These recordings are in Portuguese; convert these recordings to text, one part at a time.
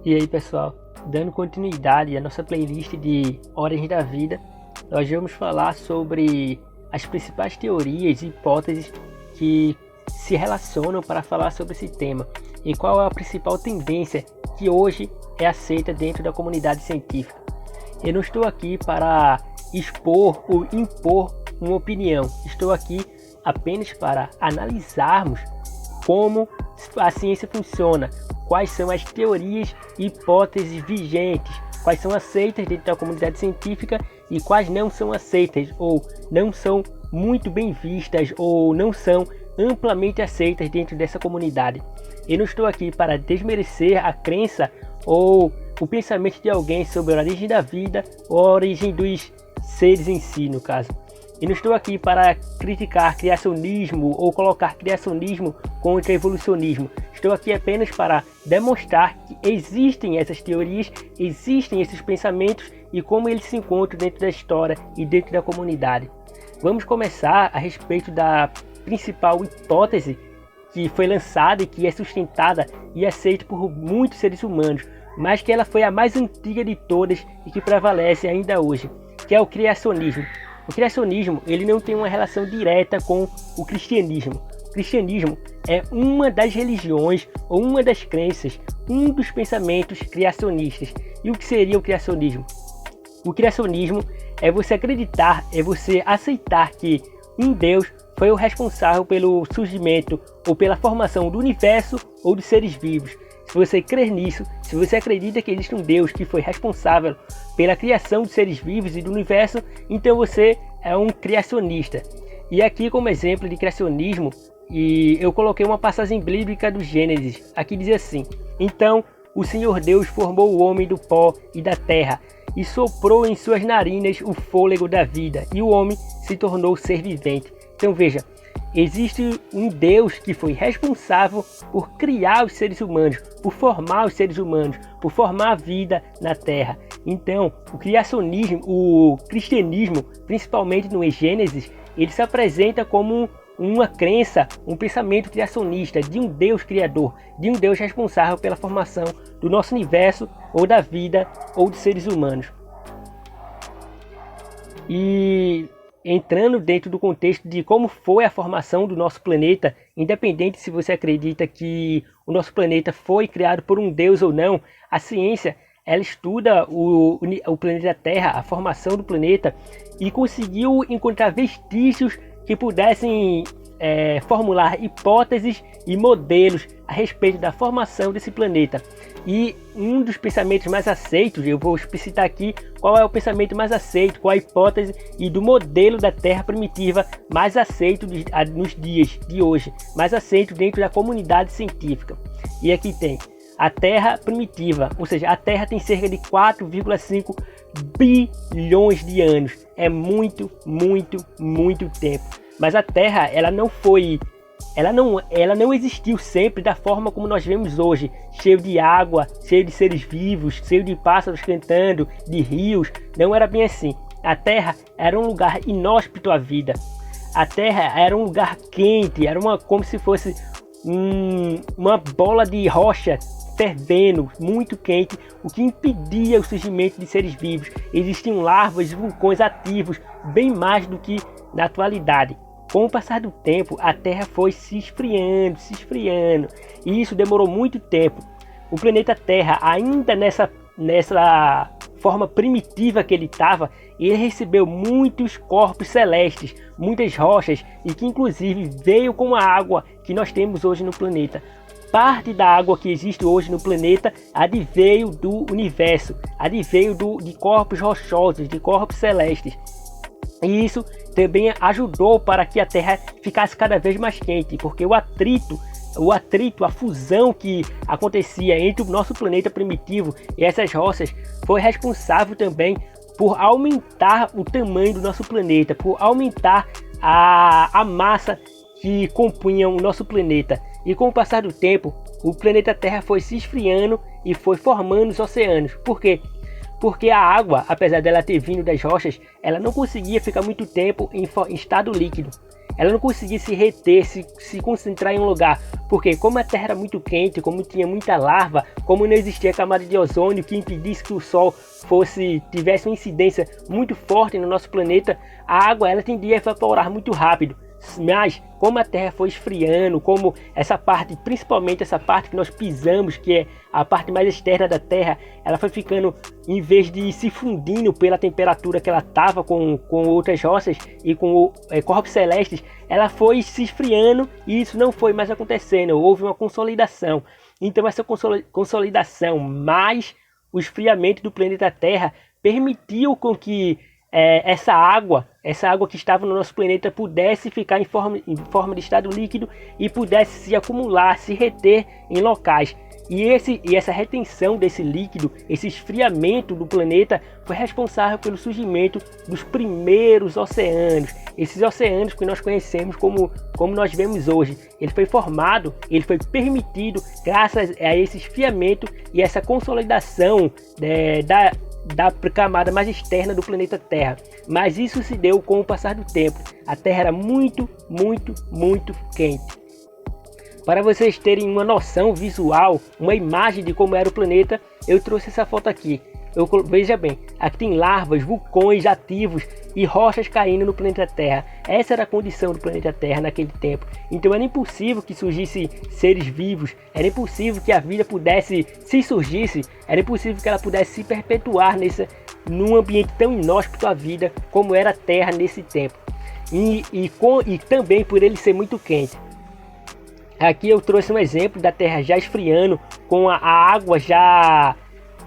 E aí pessoal, dando continuidade à nossa playlist de Origens da Vida, nós vamos falar sobre as principais teorias e hipóteses que se relacionam para falar sobre esse tema e qual é a principal tendência que hoje é aceita dentro da comunidade científica. Eu não estou aqui para expor ou impor uma opinião, estou aqui apenas para analisarmos como a ciência funciona, quais são as teorias e hipóteses vigentes, quais são aceitas dentro da comunidade científica e quais não são aceitas ou não são muito bem vistas ou não são amplamente aceitas dentro dessa comunidade. Eu não estou aqui para desmerecer a crença ou o pensamento de alguém sobre a origem da vida ou a origem dos seres em si, no caso. Eu não estou aqui para criticar criacionismo ou colocar criacionismo contra evolucionismo. Estou aqui apenas para demonstrar que existem essas teorias, existem esses pensamentos e como eles se encontram dentro da história e dentro da comunidade. Vamos começar a respeito da principal hipótese que foi lançada e que é sustentada e aceita por muitos seres humanos, mas que ela foi a mais antiga de todas e que prevalece ainda hoje, que é o criacionismo. O criacionismo ele não tem uma relação direta com o cristianismo. O cristianismo é uma das religiões ou uma das crenças, um dos pensamentos criacionistas. E o que seria o criacionismo? O criacionismo é você acreditar, é você aceitar que um Deus foi o responsável pelo surgimento ou pela formação do universo ou dos seres vivos. Se você crer nisso, se você acredita que existe um Deus que foi responsável pela criação dos seres vivos e do universo, então você é um criacionista. E aqui como exemplo de criacionismo, eu coloquei uma passagem bíblica do Gênesis. Aqui diz assim: então o Senhor Deus formou o homem do pó e da terra, e soprou em suas narinas o fôlego da vida, e o homem se tornou ser vivente. Então veja, existe um Deus que foi responsável por criar os seres humanos, por formar os seres humanos, por formar a vida na Terra. Então, o criacionismo, o cristianismo, principalmente no Gênesis, ele se apresenta como uma crença, um pensamento criacionista de um Deus criador, de um Deus responsável pela formação do nosso universo, ou da vida, ou dos seres humanos. E entrando dentro do contexto de como foi a formação do nosso planeta, independente se você acredita que o nosso planeta foi criado por um Deus ou não, a ciência ela estuda o planeta Terra, a formação do planeta, e conseguiu encontrar vestígios que pudessem formular hipóteses e modelos a respeito da formação desse planeta. E um dos pensamentos mais aceitos, eu vou explicitar aqui qual é o pensamento mais aceito, qual a hipótese e do modelo da Terra primitiva mais aceito nos dias de hoje, mais aceito dentro da comunidade científica. E aqui tem a Terra primitiva, ou seja, a Terra tem cerca de 4,5 bilhões de anos. É muito tempo. Mas a Terra, ela não existiu sempre da forma como nós vemos hoje, cheio de água, cheio de seres vivos, cheio de pássaros cantando, de rios. Não era bem assim. A Terra era um lugar inóspito à vida. A Terra era um lugar quente, como se fosse uma bola de rocha fervendo, muito quente, o que impedia o surgimento de seres vivos. Existiam larvas e vulcões ativos, bem mais do que na atualidade. Com o passar do tempo, a Terra foi se esfriando, e isso demorou muito tempo. O planeta Terra, ainda nessa forma primitiva que ele estava, ele recebeu muitos corpos celestes, muitas rochas, e que inclusive veio com a água que nós temos hoje no planeta. Parte da água que existe hoje no planeta adveio do universo, adveio de corpos rochosos, de corpos celestes. E isso também ajudou para que a Terra ficasse cada vez mais quente, porque o atrito, a fusão que acontecia entre o nosso planeta primitivo e essas rochas foi responsável também por aumentar o tamanho do nosso planeta, por aumentar a massa que compunha o nosso planeta. E com o passar do tempo, o planeta Terra foi se esfriando e foi formando os oceanos. Por quê? Porque a água, apesar dela ter vindo das rochas, ela não conseguia ficar muito tempo em estado líquido. ela não conseguia se reter, se concentrar em um lugar, porque como a Terra era muito quente, como tinha muita lava, como não existia camada de ozônio que impedisse que o Sol tivesse uma incidência muito forte no nosso planeta, a água ela tendia a evaporar muito rápido. Mas como a Terra foi esfriando, como essa parte, principalmente essa parte que nós pisamos, que é a parte mais externa da Terra, ela foi ficando, em vez de se fundindo pela temperatura que ela estava com outras rochas e com corpos celestes, ela foi se esfriando e isso não foi mais acontecendo, houve uma consolidação. Então essa consolidação mais o esfriamento do planeta Terra permitiu com que essa água que estava no nosso planeta pudesse ficar em forma de estado líquido e pudesse se acumular, se reter em locais. E essa retenção desse líquido, esse esfriamento do planeta, foi responsável pelo surgimento dos primeiros oceanos. Esses oceanos que nós conhecemos como nós vemos hoje. Ele foi formado, ele foi permitido graças a esse esfriamento e essa consolidação da camada mais externa do planeta Terra. Mas isso se deu com o passar do tempo. A Terra era muito, muito, muito quente. Para vocês terem uma noção visual, uma imagem de como era o planeta, eu trouxe essa foto aqui. Veja bem, aqui tem larvas, vulcões ativos e rochas caindo no planeta Terra. Essa era a condição do planeta Terra naquele tempo. Então era impossível que surgissem seres vivos, era impossível que a vida pudesse, se surgisse, era impossível que ela pudesse se perpetuar num ambiente tão inóspito à vida como era a Terra nesse tempo. E também por ele ser muito quente. Aqui eu trouxe um exemplo da Terra já esfriando, com a água já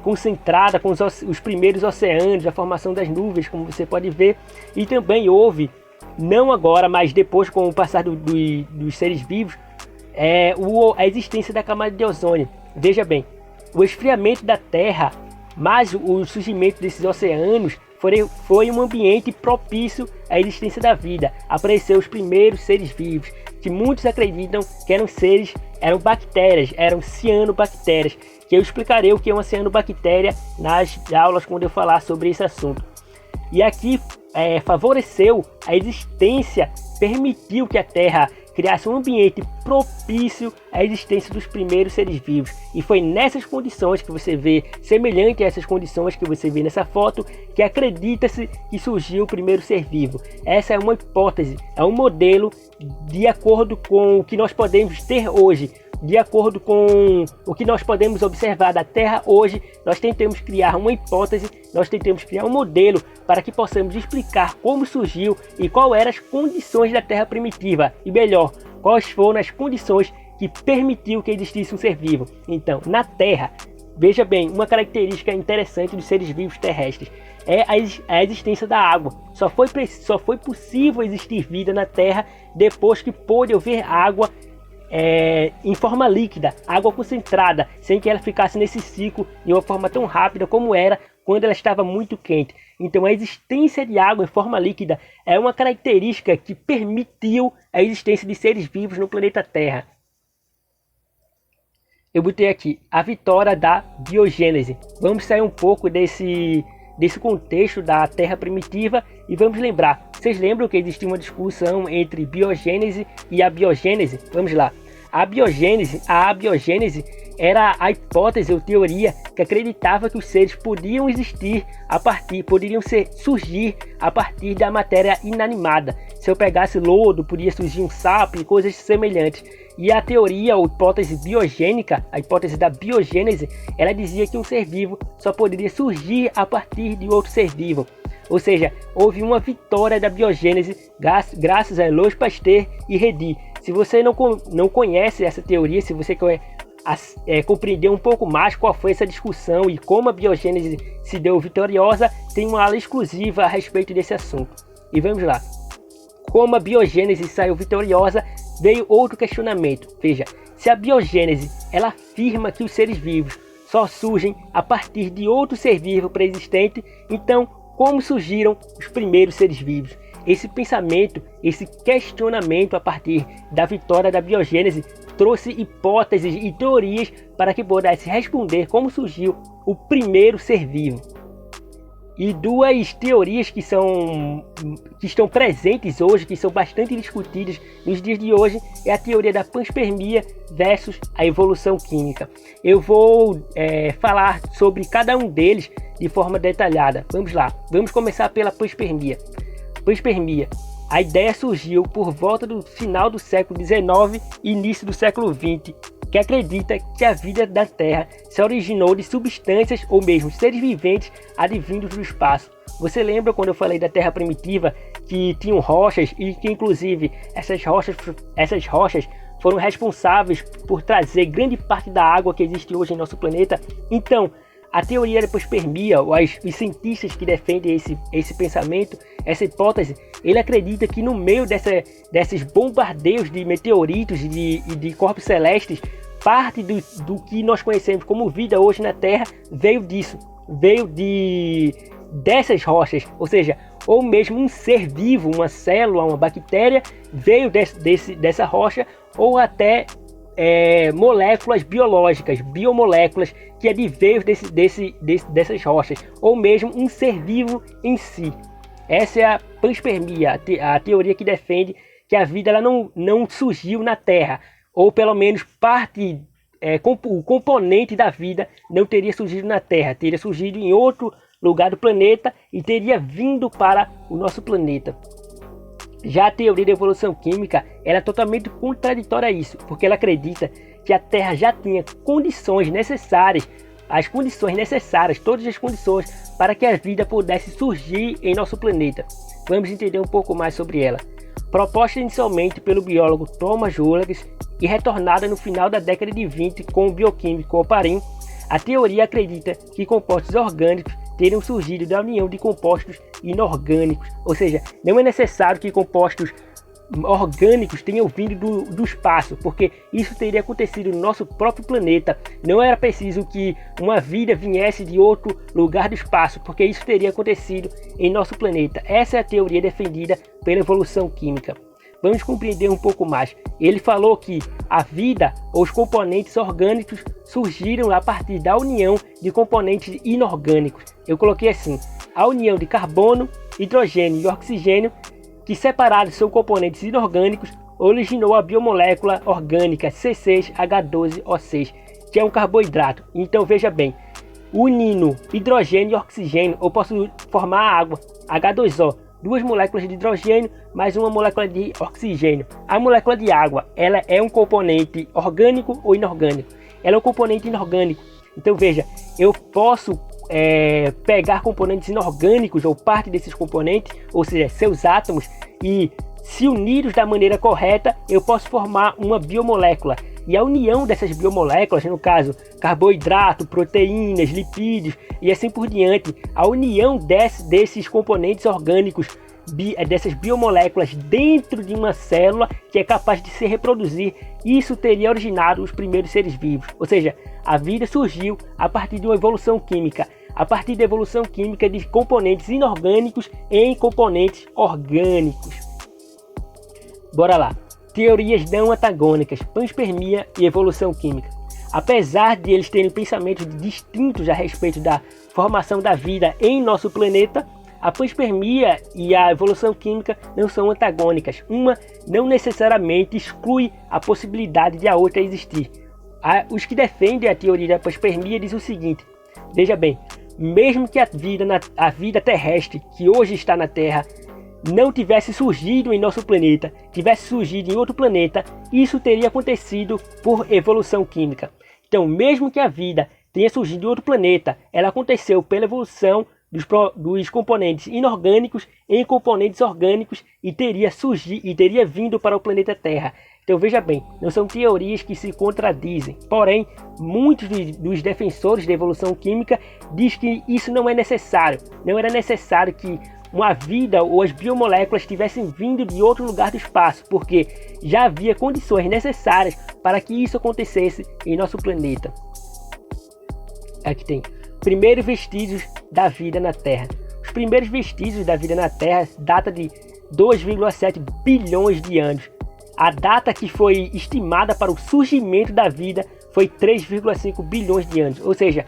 concentrada, com os primeiros oceanos, a formação das nuvens, como você pode ver. E também houve, não agora, mas depois, com o passar dos seres vivos, a existência da camada de ozônio. Veja bem, o esfriamento da Terra, mais o surgimento desses oceanos, foi um ambiente propício à existência da vida. Apareceram os primeiros seres vivos, que muitos acreditam que eram bactérias, eram cianobactérias, que eu explicarei o que é uma cianobactéria nas aulas quando eu falar sobre esse assunto. E aqui favoreceu a existência, permitiu que a Terra criasse um ambiente propício à existência dos primeiros seres vivos. E foi nessas condições que você vê, semelhante a essas condições que você vê nessa foto, que acredita-se que surgiu o primeiro ser vivo. Essa é uma hipótese, é um modelo de acordo com o que nós podemos ter hoje. De acordo com o que nós podemos observar da Terra hoje, nós tentamos criar uma hipótese, nós tentamos criar um modelo para que possamos explicar como surgiu e quais eram as condições da Terra primitiva. E melhor, quais foram as condições que permitiu que existisse um ser vivo. Então, na Terra, veja bem, uma característica interessante dos seres vivos terrestres é a existência da água. Só foi possível existir vida na Terra depois que pôde haver água em forma líquida, água concentrada, sem que ela ficasse nesse ciclo de uma forma tão rápida como era quando ela estava muito quente. Então a existência de água em forma líquida é uma característica que permitiu a existência de seres vivos no planeta Terra. Eu botei aqui a vitória da biogênese. Vamos sair um pouco desse contexto da Terra primitiva e vamos lembrar. Vocês lembram que existia uma discussão entre biogênese e abiogênese? Vamos lá. A abiogênese era a hipótese ou teoria que acreditava que os seres poderiam surgir a partir da matéria inanimada. Se eu pegasse lodo, podia surgir um sapo e coisas semelhantes. E a teoria ou hipótese biogênica, a hipótese da biogênese, ela dizia que um ser vivo só poderia surgir a partir de outro ser vivo. Ou seja, houve uma vitória da biogênese graças a Louis Pasteur e Redi. Se você não conhece essa teoria, se você quer compreender um pouco mais qual foi essa discussão e como a biogênese se deu vitoriosa, tem uma aula exclusiva a respeito desse assunto. E vamos lá. Como a biogênese saiu vitoriosa, veio outro questionamento. Veja, se a biogênese ela afirma que os seres vivos só surgem a partir de outro ser vivo pré-existente, então como surgiram os primeiros seres vivos? Esse pensamento, esse questionamento a partir da vitória da biogênese trouxe hipóteses e teorias para que pudesse responder como surgiu o primeiro ser vivo. E duas teorias que estão presentes hoje, que são bastante discutidas nos dias de hoje, é a teoria da panspermia versus a evolução química. Eu vou falar sobre cada um deles de forma detalhada. Vamos lá, vamos começar pela panspermia. Panspermia. A ideia surgiu por volta do final do século XIX e início do século XX, que acredita que a vida da Terra se originou de substâncias ou mesmo seres viventes advindos do espaço. Você lembra quando eu falei da Terra primitiva, que tinham rochas e que inclusive essas rochas foram responsáveis por trazer grande parte da água que existe hoje em nosso planeta? Então, a teoria da panspermia, os cientistas que defendem esse pensamento, essa hipótese, ele acredita que no meio desses bombardeios de meteoritos e de corpos celestes, parte do que nós conhecemos como vida hoje na Terra veio disso, dessas rochas, ou seja, ou mesmo um ser vivo, uma célula, uma bactéria, veio dessa rocha, ou até moléculas biológicas, biomoléculas que adveram dessas rochas, ou mesmo um ser vivo em si. Essa é a panspermia, a teoria que defende que a vida ela não surgiu na Terra, ou pelo menos parte, o componente da vida não teria surgido na Terra, teria surgido em outro lugar do planeta e teria vindo para o nosso planeta. Já a teoria da evolução química ela é totalmente contraditória a isso, porque ela acredita que a Terra já tinha condições necessárias, todas as condições para que a vida pudesse surgir em nosso planeta. Vamos entender um pouco mais sobre ela. Proposta inicialmente pelo biólogo Thomas Hughes e retornada no final da década de 20 com o bioquímico Oparin, a teoria acredita que compostos orgânicos teriam surgido da união de compostos inorgânicos, ou seja, não é necessário que compostos orgânicos tenham vindo do espaço, porque isso teria acontecido no nosso próprio planeta. Não era preciso que uma vida viesse de outro lugar do espaço, porque isso teria acontecido em nosso planeta. Essa é a teoria defendida pela evolução química. Vamos compreender um pouco mais. Ele falou que a vida, ou os componentes orgânicos, surgiram a partir da união de componentes inorgânicos. Eu coloquei assim: a união de carbono, hidrogênio e oxigênio, que separados são componentes inorgânicos, originou a biomolécula orgânica C6H12O6, que é um carboidrato. Então veja bem, unindo hidrogênio e oxigênio, eu posso formar a água, H2O. Duas moléculas de hidrogênio mais uma molécula de oxigênio. A molécula de água, ela é um componente orgânico ou inorgânico? Ela é um componente inorgânico. Então veja, eu posso pegar componentes inorgânicos ou parte desses componentes, ou seja, seus átomos, e se unidos da maneira correta, eu posso formar uma biomolécula. E a união dessas biomoléculas, no caso, carboidrato, proteínas, lipídios e assim por diante, a união desses componentes orgânicos, dessas biomoléculas dentro de uma célula que é capaz de se reproduzir, isso teria originado os primeiros seres vivos. Ou seja, a vida surgiu a partir de uma evolução química, a partir da evolução química de componentes inorgânicos em componentes orgânicos. Bora lá. Teorias não antagônicas, panspermia e evolução química. Apesar de eles terem pensamentos distintos a respeito da formação da vida em nosso planeta, a panspermia e a evolução química não são antagônicas. Uma não necessariamente exclui a possibilidade de a outra existir. Os que defendem a teoria da panspermia dizem o seguinte: veja bem, mesmo que a vida terrestre que hoje está na Terra não tivesse surgido em nosso planeta, tivesse surgido em outro planeta, isso teria acontecido por evolução química. Então, mesmo que a vida tenha surgido em outro planeta, ela aconteceu pela evolução dos componentes inorgânicos em componentes orgânicos e teria vindo para o planeta Terra. Então veja bem, não são teorias que se contradizem. Porém, muitos dos defensores da evolução química dizem que isso não é necessário. Não era necessário que uma vida ou as biomoléculas tivessem vindo de outro lugar do espaço, porque já havia condições necessárias para que isso acontecesse em nosso planeta. Aqui tem primeiros vestígios da vida na Terra. Os primeiros vestígios da vida na Terra datam de 2,7 bilhões de anos. A data que foi estimada para o surgimento da vida foi 3,5 bilhões de anos. Ou seja,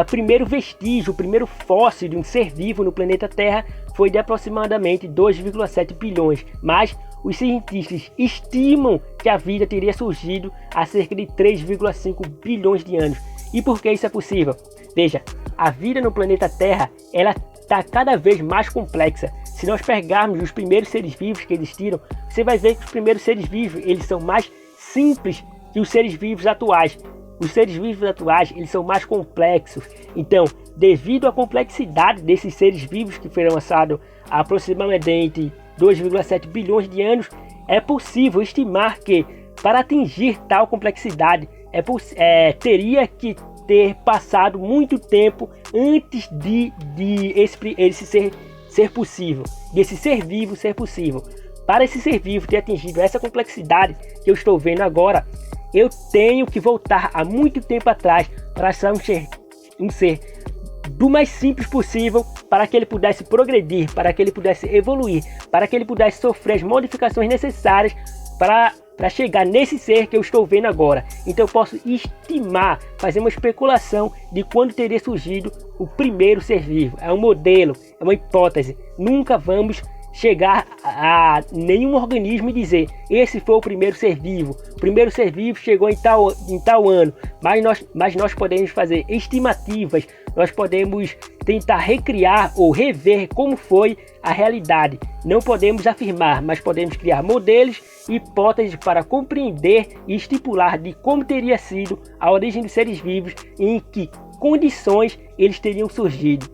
o primeiro vestígio, o primeiro fóssil de um ser vivo no planeta Terra foi de aproximadamente 2,7 bilhões, mas os cientistas estimam que a vida teria surgido há cerca de 3,5 bilhões de anos. E por que isso é possível? Veja, a vida no planeta Terra ela está cada vez mais complexa. Se nós pegarmos os primeiros seres vivos que existiram, você vai ver que os primeiros seres vivos eles são mais simples que os seres vivos atuais. Os seres vivos atuais eles são mais complexos. Então, devido à complexidade desses seres vivos que foram lançados há aproximadamente 2,7 bilhões de anos, é possível estimar que para atingir tal complexidade teria que ter passado muito tempo antes de esse ser possível, desse ser vivo ser possível. Para esse ser vivo ter atingido essa complexidade que eu estou vendo agora, eu tenho que voltar há muito tempo atrás para ser um ser do mais simples possível para que ele pudesse progredir, para que ele pudesse evoluir, para que ele pudesse sofrer as modificações necessárias para chegar nesse ser que eu estou vendo agora. Então eu posso estimar, fazer uma especulação de quando teria surgido o primeiro ser vivo. É um modelo, é uma hipótese. Nunca vamos chegar a nenhum organismo e dizer esse foi o primeiro ser vivo. O primeiro ser vivo chegou em tal ano. Mas nós podemos fazer estimativas, nós podemos tentar recriar ou rever como foi a realidade. Não podemos afirmar, mas podemos criar modelos e hipóteses para compreender e estipular de como teria sido a origem dos seres vivos e em que condições eles teriam surgido.